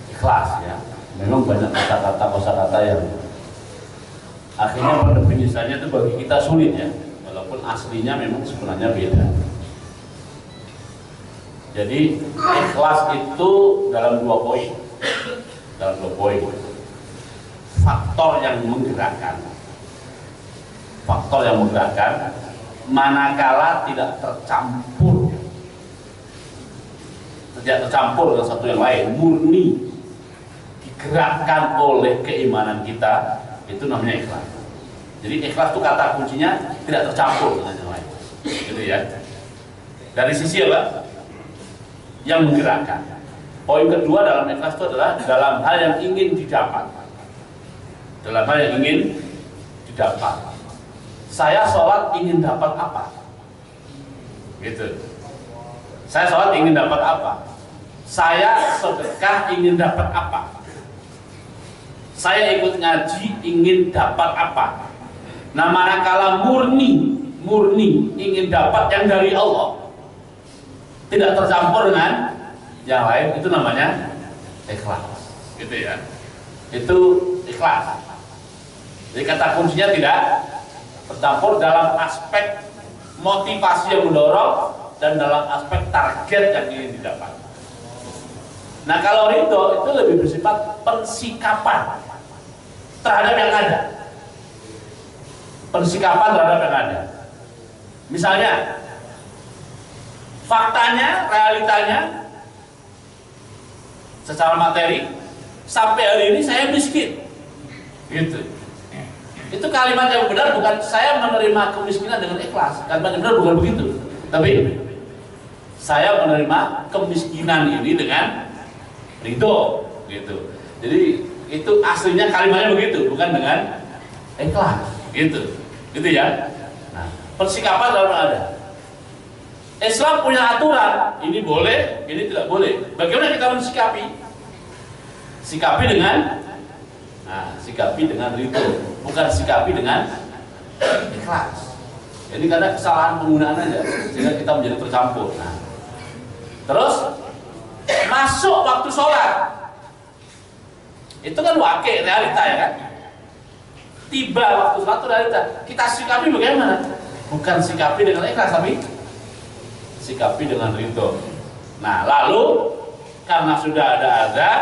ikhlas ya? Memang banyak kata-kata yang akhirnya pendefinisiannya itu bagi kita sulit ya, walaupun aslinya memang sebenarnya beda. Jadi ikhlas itu dalam dua poin. Faktor yang menggerakkan. Manakala tidak tercampur dengan satu yang lain, murni digerakkan oleh keimanan kita, itu namanya ikhlas. Jadi ikhlas itu kata kuncinya tidak tercampur dengan yang lain. Gitu ya. Dari sisi apa? Yang menggerakkan. Poin kedua dalam ikhlas itu adalah dalam hal yang ingin didapat. Saya sholat ingin dapat apa? Gitu. Saya sholat ingin dapat apa? Saya sedekah ingin dapat apa? Saya ikut ngaji ingin dapat apa? Nah, manakala murni ingin dapat yang dari Allah, tidak tercampur dengan yang lain, itu namanya ikhlas. Gitu ya. Itu ikhlas. Jadi kata kuncinya tidak tercampur dalam aspek motivasi yang mendorong dan dalam aspek target yang ingin didapat. Nah, kalau ridho itu lebih bersifat pensikapan terhadap yang ada. Misalnya faktanya, realitanya secara materi sampai hari ini saya miskin. Gitu. Itu kalimat yang benar, bukan saya menerima kemiskinan dengan ikhlas. Kalimat yang benar bukan begitu. Tapi saya menerima kemiskinan ini dengan ridho, gitu. Jadi itu aslinya kalimatnya begitu, bukan dengan ikhlas, gitu ya. Nah, persikapan dalam ada. Islam punya aturan, ini boleh, ini tidak boleh. Bagaimana kita mensikapi? Sikapi dengan ridho, bukan sikapi dengan ikhlas. Ini karena kesalahan penggunaan aja, sehingga kita menjadi tercampur. Nah, terus masuk waktu sholat, itu kan wakil, realita ya kan? Tiba waktu sholat itu realita. Kita sikapi bagaimana? Bukan sikapi dengan ikhlas, tapi sikapi dengan ridho. Nah, lalu karena sudah ada azan,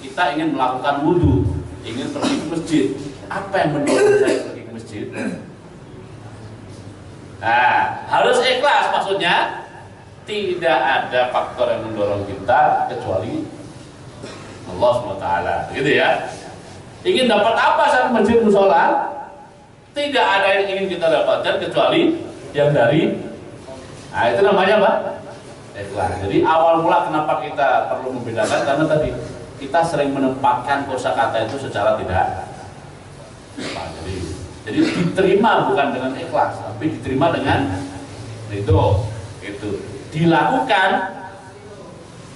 kita ingin melakukan wudhu, ingin pergi ke masjid. Apa yang mendorong saya pergi ke masjid? Nah, harus ikhlas maksudnya tidak ada faktor yang mendorong kita kecuali Allah SWT, gitu ya. Ingin dapat apa saat masjid musola? Tidak ada yang ingin kita dapatkan kecuali yang dari. Nah, itu namanya apa? Ikhlas. Jadi awal mula kenapa kita perlu membedakan, karena tadi kita sering menempatkan kosakata itu secara tidak. Nah, jadi diterima bukan dengan ikhlas, tapi diterima dengan ridho. Itu dilakukan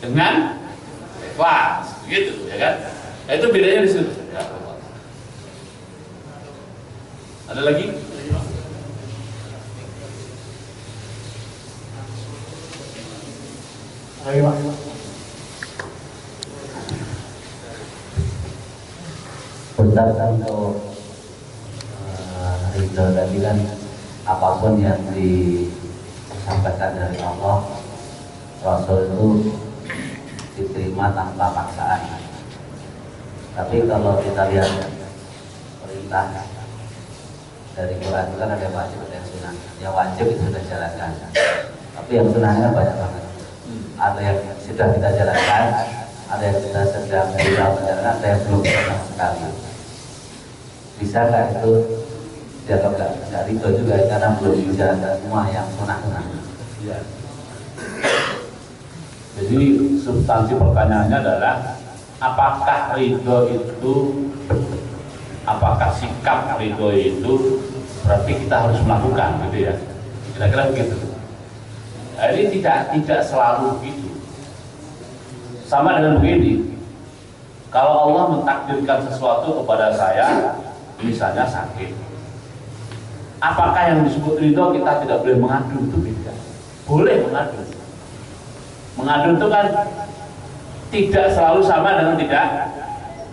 dengan ikhlas, gitu ya kan? Nah, itu bedanya di situ. Ya, ada lagi? Ayo, Pak. Ustaz, untuk ridho tadi kan apapun yang disampaikan dari Allah, Rasul itu diterima tanpa paksaan. Tapi kalau kita lihat perintah dari Quran itu kan ada yang wajib, ada yang sunnah. Yang wajib itu sudah jalankan, tapi yang sunnahnya banyak banget. Ada yang sudah kita jalankan, ada yang kita sedang menjalankan, ada yang belum sama sekali. Bisakah itu ya, kalau nggak ridho juga karena belum dijalankan semua yang sunnah-sunnah? Ya. Jadi substansi pertanyaannya adalah apakah ridho itu, apakah sikap ridho itu berarti kita harus melakukan, gitu ya? Kira-kira begitu. Nah, ini tidak selalu begitu. Sama dengan begini, kalau Allah mentakdirkan sesuatu kepada saya, misalnya sakit, apakah yang disebut ridho kita tidak boleh mengadu? Itu beda. Boleh mengadu. Mengadu itu kan tidak selalu sama dengan tidak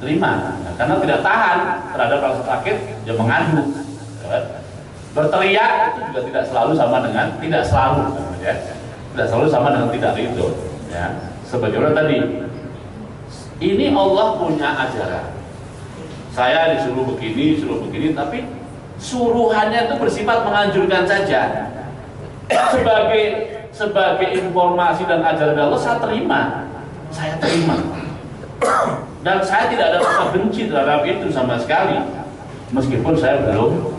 terima. Nah, karena tidak tahan terhadap rasa sakit, ya mengadu. Berteriak itu juga tidak selalu sama dengan tidak selalu, ya. Tidak selalu sama dengan tidak ridho. Ya. Sebagaimana tadi, ini Allah punya ajaran. Saya disuruh begini, tapi suruhannya itu bersifat menganjurkan saja. Sebagai informasi dan ajaran Allah, saya terima. Dan saya tidak ada rasa benci terhadap itu sama sekali, meskipun saya belum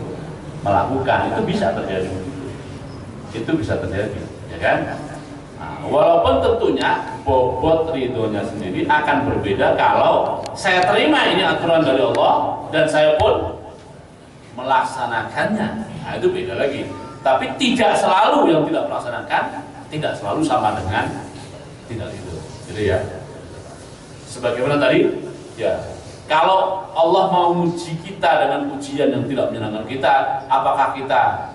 melakukan. Itu bisa terjadi. Ya kan? Nah, walaupun tentunya bobot ridhonya sendiri akan berbeda kalau saya terima ini aturan dari Allah dan saya pun melaksanakannya. Nah, itu beda lagi. Tapi tidak selalu yang tidak melaksanakan tidak selalu sama dengan tidak ridho. Jadi ya, sebagaimana tadi, ya, kalau Allah mau uji kita dengan ujian yang tidak menyenangkan kita, apakah kita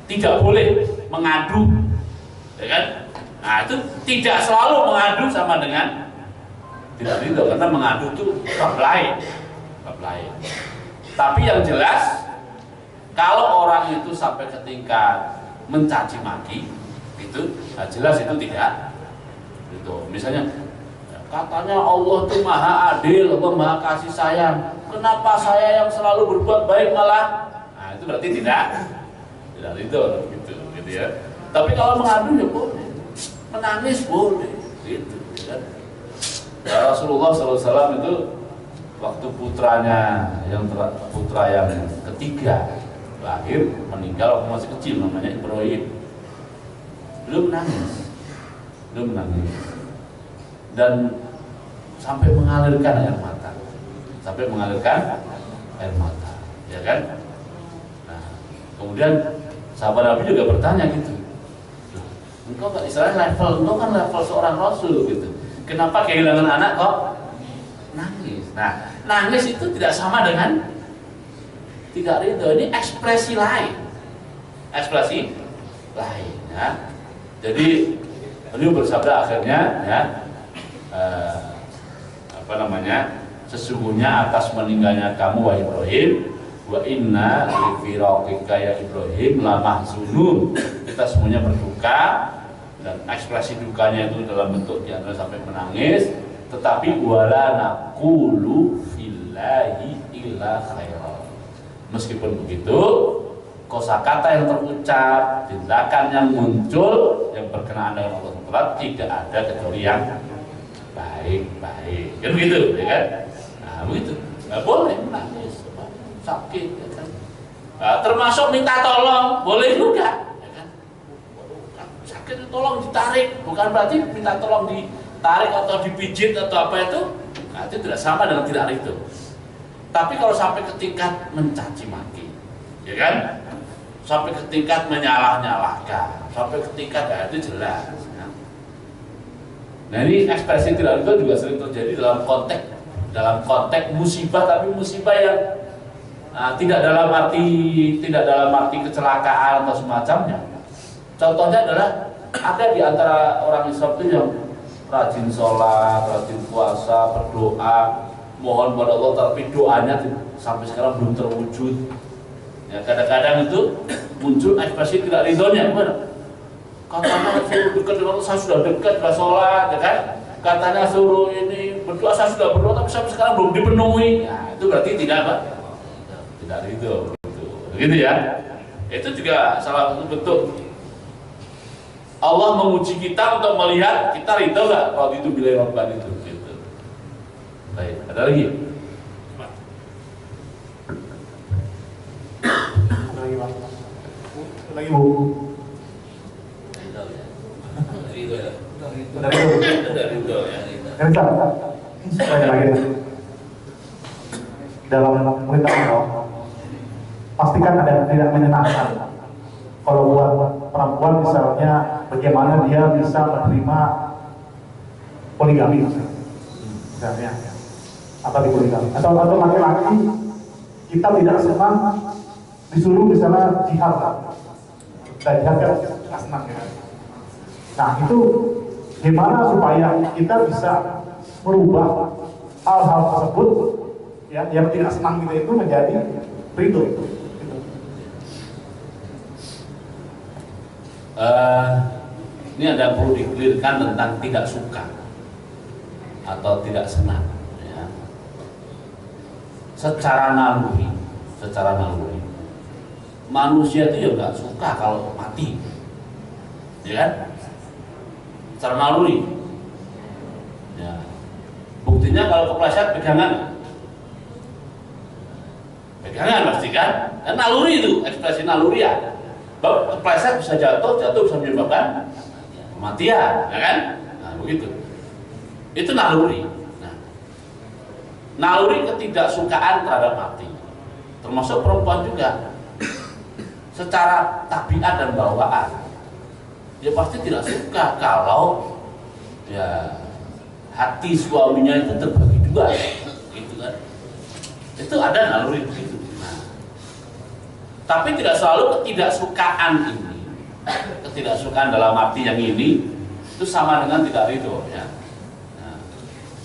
tidak boleh mengadu, ya kan? Nah, itu tidak selalu mengadu sama dengan tidak ridho, karena mengadu itu bab lain. Tapi yang jelas, kalau orang itu sampai ke tingkat mencaci maki, itu nah jelas itu tidak. Itu misalnya katanya Allah itu maha adil, Allah maha kasih sayang. Kenapa saya yang selalu berbuat baik malah? Nah, itu berarti tidak ridho, gitu ya. Tapi kalau mengadu ya boleh, menangis boleh, gitu. Ya. Rasulullah SAW itu waktu putranya putra yang ketiga lahir, meninggal waktu masih kecil, namanya Ibrahim. Belum menangis dan sampai mengalirkan air mata, ya kan? Nah, kemudian sahabat Nabi juga bertanya gitu, engkau kan istilahnya engkau kan level seorang Rasul gitu, kenapa kehilangan anak kok nangis? Nah, nangis itu tidak sama dengan tidak ridho. Ini ekspresi lain, ya. Jadi beliau bersabda akhirnya, ya, sesungguhnya atas meninggalnya kamu wahai Ibrahim, wa inna li firaqika ya Ibrahim la mahzunun, kita semuanya berduka, dan ekspresi dukanya itu dalam bentuk diantara sampai menangis, tetapi wala naqulu fillahi illa khairan. Meskipun begitu, kosakata yang terucap, tindakan yang muncul yang berkenaan dengan Allah SWT tidak ada kecuali yang baik-baik. Kan begitu, ya kan? Nah, begitu. Nggak boleh menangis, sakit, ya kan? Nah, termasuk minta tolong, boleh juga, ya kan? Sakit tolong ditarik, bukan berarti minta tolong ditarik atau dipijit atau apa itu. Nah, itu tidak sama dengan tidak ridho. Tapi kalau sampai ke tingkat mencaci maki, ya kan? Sampai ke tingkat menyalah-nyalahkan, sampai ke tingkat ya, itu jelas. Ya. Nah ini ekspresi tidak ridho juga sering terjadi dalam konteks musibah, tapi musibah yang tidak dalam arti kecelakaan atau semacamnya. Contohnya adalah ada di antara orang Islam itu yang rajin sholat, rajin puasa, berdoa, mohon pada Allah, tapi doanya sampai sekarang belum terwujud. Ya, kadang-kadang itu muncul ekspresi tidak ridhonya, gimana? Katanya suruh dekat dengan Allah, saya sudah dekat, sudah sholat, ya kan? Katanya suruh ini berdoa, saya sudah berdoa, tapi sampai sekarang belum dipenuhi. Ya, itu berarti tidak apa? Tidak ridho. Begitu ya? Itu juga salah satu bentuk Allah menguji kita untuk melihat kita ridho nggak kalau itu bila Rabban itu. Gitu. Baik, ada lagi? Lagi Bu. Ridho ya. Ridho sekali lagi. Dalam perintah Allah, pastikan ada tidak menyenangkan. Kalau buat perempuan misalnya, bagaimana dia bisa menerima poligami misalnya, atau di poligami, atau laki-laki kita tidak senang disuruh misalnya jihad, dan jihad kan tidak senang ya. Nah itu gimana supaya kita bisa merubah hal-hal tersebut ya, yang tidak senang kita itu menjadi ridho. Ini ada perlu dikelirkan tentang tidak suka atau tidak senang ya. Secara naluri manusia itu ya nggak suka kalau mati, ya kan? Secara naluri ya. Buktinya kalau kepleset pegangan pasti kan naluri itu, ekspresi naluri ya. Kepleset bisa jatuh bisa menyebabkan kematian, ya kan? Nah, begitu. Itu naluri. Nah, naluri ketidaksukaan terhadap mati, termasuk perempuan juga. Secara tabiat dan bawaan, dia pasti tidak suka kalau ya hati suaminya itu terbagi dua, gitu kan? Itu ada naluri begitu. Tapi tidak selalu ketidaksukaan ini, ketidaksukaan dalam arti yang ini itu sama dengan tidak ridho ya.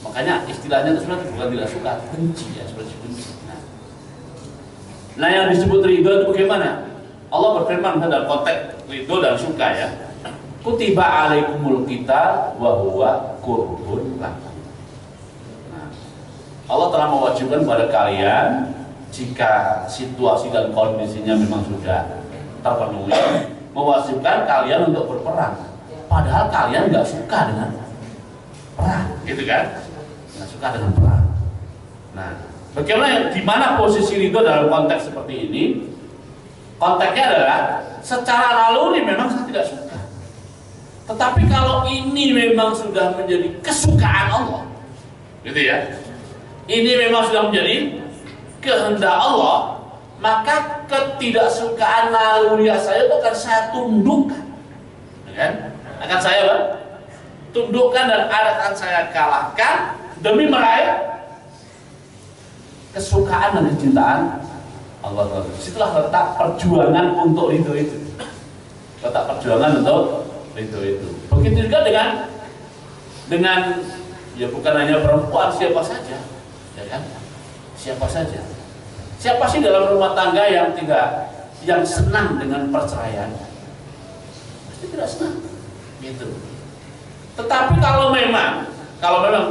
Makanya istilahnya itu sebenarnya bukan tidak suka, benci ya, seperti benci. Nah yang disebut ridho itu bagaimana? Allah berfirman dalam konteks ridho dan suka ya. Kutiba alaikumul qital wa huwa kurhun lakum. Allah telah mewajibkan pada kalian jika situasi dan kondisinya memang sudah terpenuhi, mewajibkan kalian untuk berperang. Padahal kalian nggak suka dengan perang, gitu kan? Nggak suka dengan perang. Nah, bagaimana, di mana posisi ridho dalam konteks seperti ini? Konteksnya adalah secara naluri memang saya tidak suka. Tetapi kalau ini memang sudah menjadi kesukaan Allah, gitu ya. Ini memang sudah menjadi kehendak Allah, maka ketidaksukaan naluri saya itu akan saya tundukkan, ya kan? Akan saya tundukkan dan akan saya kalahkan demi meraih kesukaan dan kecintaan Allah. Disitulah letak perjuangan untuk ridho itu. Letak perjuangan untuk ridho itu. Begitu juga dengan ya bukan hanya perempuan, siapa saja, ya kan? Siapa saja. Siapa sih dalam rumah tangga yang senang dengan perceraian? Pasti tidak senang, gitu. Tetapi kalau memang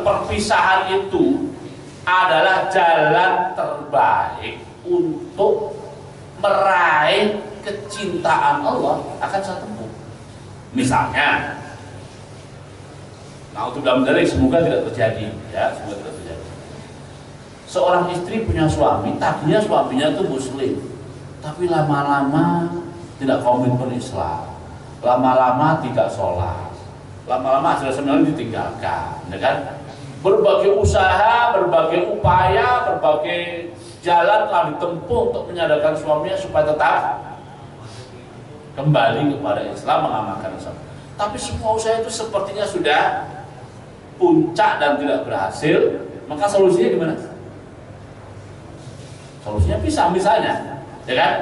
perpisahan itu adalah jalan terbaik untuk meraih kecintaan Allah akan saya tempuh. Misalnya, nah untuk dalam dalil semoga tidak terjadi, ya semoga tidak terjadi. Seorang istri punya suami, tadinya suaminya itu muslim, tapi lama-lama tidak komitmen Islam, lama-lama tidak sholat, lama-lama hasil sebenarnya ditinggalkan, ya kan? Berbagai usaha, berbagai upaya, berbagai jalan telah ditempuh untuk menyadarkan suaminya supaya tetap kembali kepada Islam, mengamalkan Islam. Tapi semua usaha itu sepertinya sudah puncak dan tidak berhasil. Maka solusinya gimana? Solusinya pisah misalnya, ya kan?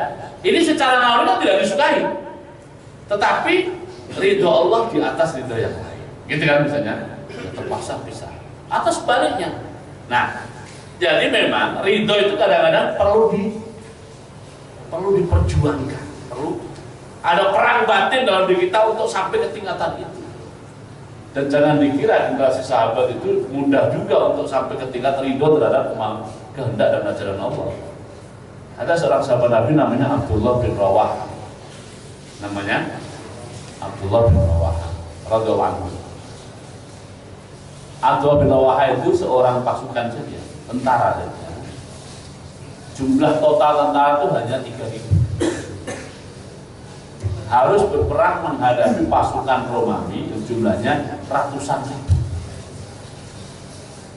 Ini secara naluri tidak disukai, tetapi ridho Allah di atas ridho yang lain, gitu kan misalnya, terpaksa pisah. Atau sebaliknya. Nah, jadi memang ridho itu kadang-kadang perlu diperjuangkan, perlu ada perang batin dalam diri kita untuk sampai ke tingkatan itu. Dan jangan dikira generasi sahabat itu mudah juga untuk sampai ke tingkat ridho terhadap kehendak dan ajaran Allah. Ada seorang sahabat Nabi namanya Abdullah bin Rawah. Namanya Abdullah bin Rawah radhiyallahu anhu. Abdullah bin Rawah itu seorang pasukan saja, tentara saja. Jumlah total tentara itu hanya 3.000. Harus berperang menghadapi pasukan Romawi yang jumlahnya ratusan ribu.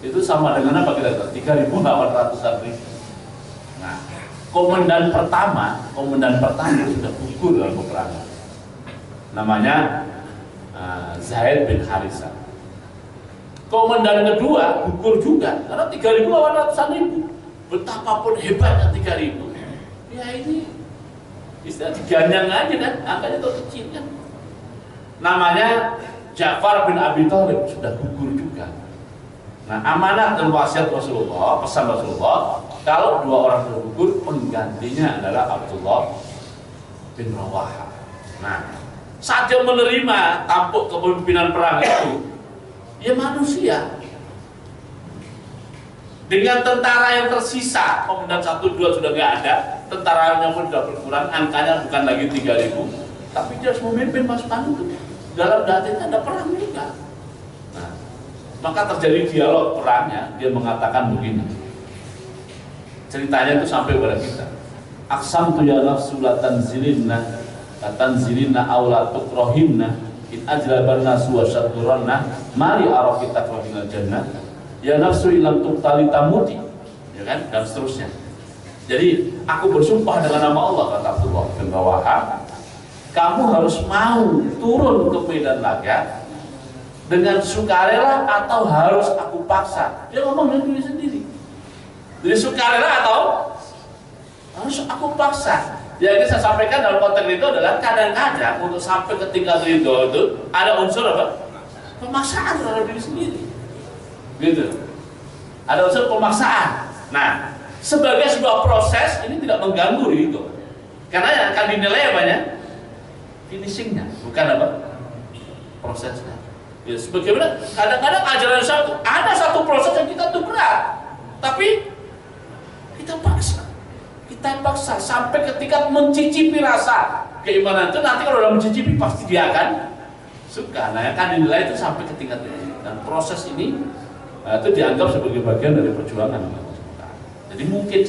Itu sama dengan apa kita tahu? 3.000 lawan ratusan ribu. Nah, komandan pertama sudah gugur dalam peperangan. Namanya Zaid bin Harisah. Komandan kedua gugur juga karena 3.000 lawan ratusan ribu. Betapapun hebatnya 3.000, ya ini istilah diganyang aja kan, angkanya itu kecil kan. Namanya Ja'far bin Abi Thalib sudah gugur juga. Nah, amanah dan wasiat Rasulullah, pesan Rasulullah, kalau 2 orang sudah gugur, penggantinya adalah Abdullah bin Rawah. Nah, saat dia menerima tampuk kepemimpinan perang itu, ya manusia. Dengan tentara yang tersisa, komandan 1, 2 sudah nggak ada, tentaranya pun sudah berkurang, angkanya bukan lagi 3.000, tapi dia harus memimpin pasukan itu. Dalam datanya ada perang juga. Nah, maka terjadi dialog perangnya, dia mengatakan begini. Ceritanya itu sampai pada kita. Aksam tu ya nafsu la tanzilinna aw la tukrohinna in ajlabanna suwa syadduranna mali arafita wa minal jannah. Ya nafsu ilam tuktali tamuti, ya kan, dan seterusnya. Jadi aku bersumpah dengan nama Allah, kata Abdullah bin Rawah, kamu harus mau turun ke medan laga dengan sukarela atau harus aku paksa. Dia ngomong dengan diri sendiri. Jadi sukarela atau harus aku paksa. Jadi saya sampaikan dalam konteks itu adalah kadang-kadang untuk sampai ke tingkat ridho itu ada unsur apa? Pemaksaan terhadap diri sendiri. Gitu. Ada unsur pemaksaan. Nah, sebagai sebuah proses ini tidak mengganggu itu, karena yang akan dinilai apanya? Finishingnya, bukan apa? Prosesnya. Ya, sebagaimana kadang-kadang ajaran Islam itu ada satu proses yang kita tuh berat, tapi kita paksa sampai ketika mencicipi rasa keimanan itu, nanti kalau udah mencicipi pasti dia akan suka. Nah, yang akan dinilai itu sampai ke tingkat ini, dan proses ini itu dianggap sebagai bagian dari perjuangan. Jadi mungkin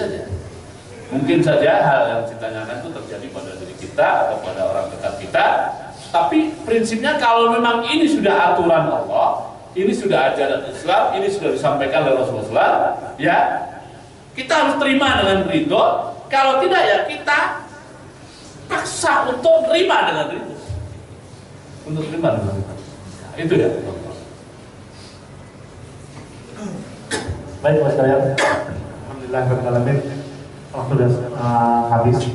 saja hal yang ditanyakan itu terjadi pada diri kita atau pada orang dekat kita. Tapi prinsipnya kalau memang ini sudah aturan Allah, ini sudah ajaran Islam, ini sudah disampaikan oleh Rasulullah, ya kita harus terima dengan ridho. Kalau tidak, ya kita paksa untuk terima dengan ridho. Untuk terima dengan ridho. Nah, itu ya. Baik, Mas sekalian. Alhamdulillahirrahmanirrahim. Sudah habis.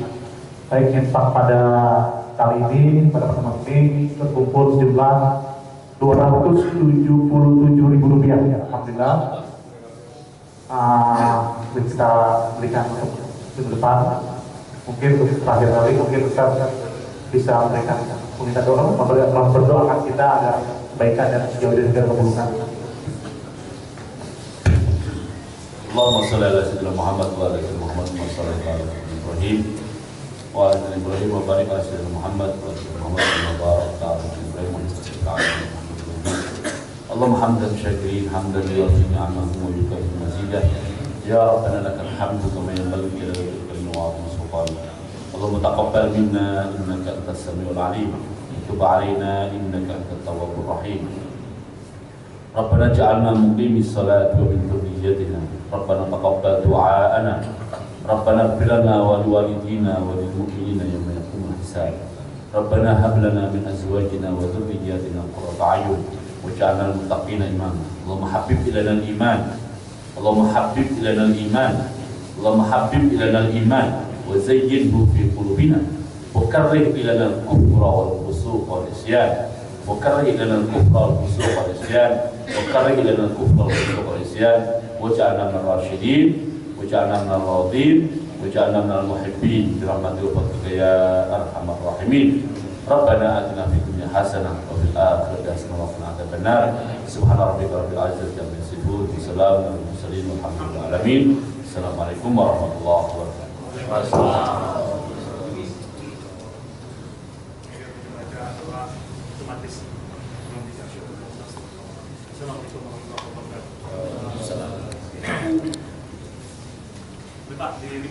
Baik, infak pada kali ini, pada pertemuan ini terkumpul sejumlah Rp277.000. Alhamdulillah. Kita berikan untuk minggu depan. Mungkin untuk terakhir kali, mungkin Ustaz bisa memberikan minta doa, berdoakan kita agar kebaikan dan jauh dari segala keburukan. Allahumma shalli ala sayyidina Muhammad wa ala ali Muhammad wa sallallahu alaihi Ibrahim wa ala ali Ibrahim wa barik ala sayyidina Muhammad wa ala Muhammad wa barik ala Ibrahim wa ala Allahumma hamdan syakirin hamdan yu'ti ni'amahu wa yukafi mazidah ya rabbana lakal hamdu kama yanbaghi li wajhika wa sultan Allahumma taqabbal minna innaka antas samiul alim tub alaina innaka antat tawwabur rahim Rabbana ja'alna muqimis salati wa min dhurriyyatina Rabbana taqabbal du'aana Rabbana ighfir lana wa liwalidina wa lil mu'minina yawma yaqumul hisab Rabbana hab lana min azwajina wa dhurriyyatina qurrata a'yun waj'alna lil muttaqina imama Allahumma habbib ilana al-iman Allahumma habbib ilana al-iman Allahumma habbib ilana al-iman wa zayyinhu fi qulubina wa karrih ilana al-kufra wal fusuq wal isyan wa karrih ilana al-kufra wal fusuq wal isyan wa karrih ilana al-kufra wal fusuq wal isyan waj'alna min ar-rasyidin waj'alna min ar-radin waj'alna min al-muhibbin bi rahmatika wa fadlika ya arhamar rahimin Rabbana atina fid dunya hasanah wa fil akhirati hasanah wa qina adzabannar subhana rabbika rabbil izzati amma yasifun wa salamun alal mursalin walhamdulillahi alamin assalamualaikum warahmatullahi wabarakatuh Pak, di